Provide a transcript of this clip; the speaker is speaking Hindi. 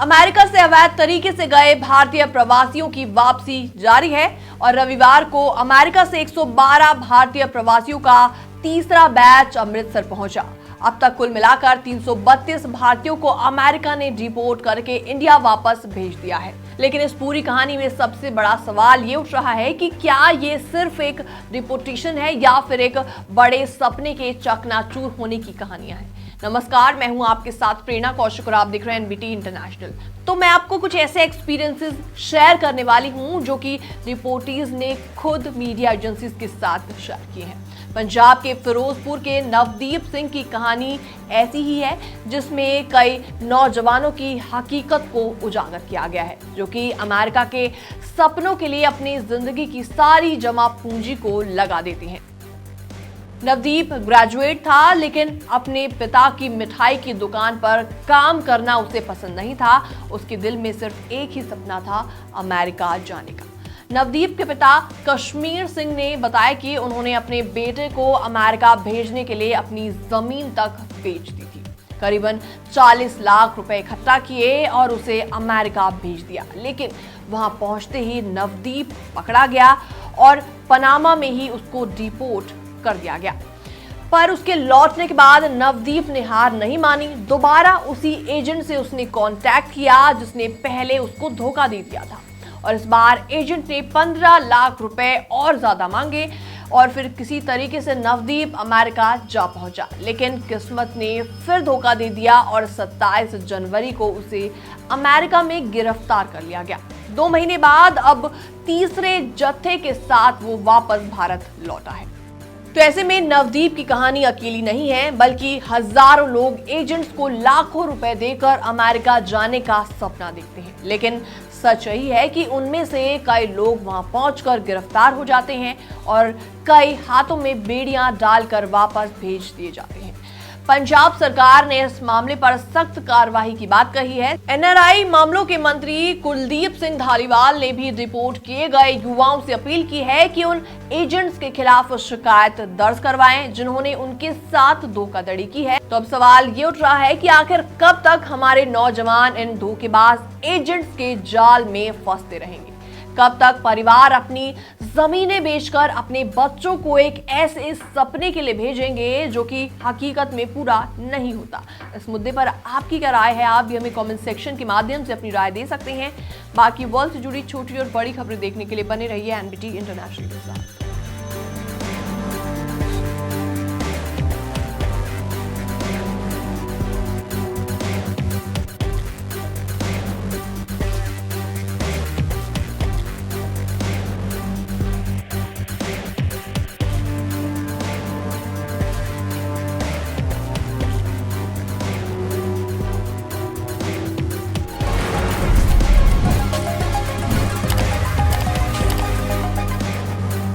अमेरिका से अवैध तरीके से गए भारतीय प्रवासियों की वापसी जारी है और रविवार को अमेरिका से 112 भारतीय प्रवासियों का तीसरा बैच अमृतसर पहुंचा। अब तक कुल मिलाकर 332 भारतीयों को अमेरिका ने डिपोर्ट करके इंडिया वापस भेज दिया है। लेकिन इस पूरी कहानी में सबसे बड़ा सवाल ये उठ रहा है कि क्या ये सिर्फ एक डिपोर्टेशन है या फिर एक बड़े सपने के चकनाचूर होने की कहानियां हैं। नमस्कार, मैं हूं आपके साथ प्रेरणा कौशिक और आप देख रहे हैं एनबीटी इंटरनेशनल। तो मैं आपको कुछ ऐसे एक्सपीरियंसेस शेयर करने वाली हूं जो कि रिपोर्टीज ने खुद मीडिया एजेंसीज के साथ शेयर किए हैं। पंजाब के फिरोजपुर के नवदीप सिंह की कहानी ऐसी ही है जिसमें कई नौजवानों की हकीकत को उजागर किया गया है जो कि अमेरिका के सपनों के लिए अपनी जिंदगी की सारी जमा पूंजी को लगा देते हैं। नवदीप ग्रेजुएट था लेकिन अपने पिता की मिठाई की दुकान पर काम करना उसे पसंद नहीं था। उसके दिल में सिर्फ एक ही सपना था, अमेरिका जाने का। नवदीप के पिता कश्मीर सिंह ने बताया कि उन्होंने अपने बेटे को अमेरिका भेजने के लिए अपनी जमीन तक बेच दी थी। करीबन 40 लाख रुपए इकट्ठा किए और उसे अमेरिका भेज दिया। लेकिन वहां पहुंचते ही नवदीप पकड़ा गया और पनामा में ही उसको डिपोर्ट कर दिया गया। पर उसके लौटने के बाद नवदीप ने हार नहीं मानी। दोबारा उसी एजेंट से उसने कांटेक्ट किया जिसने पहले उसको धोखा दे दिया था और इस बार एजेंट ने 15 लाख रुपए और ज्यादा मांगे और फिर किसी तरीके से नवदीप अमेरिका जा पहुंचा। लेकिन किस्मत ने फिर धोखा दे दिया और 27 जनवरी को उसे अमेरिका में गिरफ्तार कर लिया गया। 2 महीने बाद अब तीसरे जत्थे के साथ वो वापस भारत लौटा है। तो ऐसे में नवदीप की कहानी अकेली नहीं है, बल्कि हजारों लोग एजेंट्स को लाखों रुपए देकर अमेरिका जाने का सपना देखते हैं। लेकिन सच यही है कि उनमें से कई लोग वहां पहुंचकर गिरफ्तार हो जाते हैं और कई हाथों में बेड़ियां डालकर वापस भेज दिए जाते हैं। पंजाब सरकार ने इस मामले पर सख्त कार्रवाई की बात कही है। एनआरआई मामलों के मंत्री कुलदीप सिंह धालीवाल ने भी रिपोर्ट किए गए युवाओं से अपील की है कि उन एजेंट्स के खिलाफ शिकायत दर्ज करवाएं जिन्होंने उनके साथ धोखाधड़ी की है। तो अब सवाल ये उठ रहा है कि आखिर कब तक हमारे नौजवान इन धोखेबाज एजेंट्स के जाल में फंसते रहेंगे। कब तक परिवार अपनी जमीनें बेचकर अपने बच्चों को एक ऐसे सपने के लिए भेजेंगे जो कि हकीकत में पूरा नहीं होता। इस मुद्दे पर आपकी क्या राय है, आप भी हमें कमेंट सेक्शन के माध्यम से अपनी राय दे सकते हैं। बाकी वर्ल्ड से जुड़ी छोटी और बड़ी खबरें देखने के लिए बने रहिए एनबीटी इंटरनेशनल के साथ।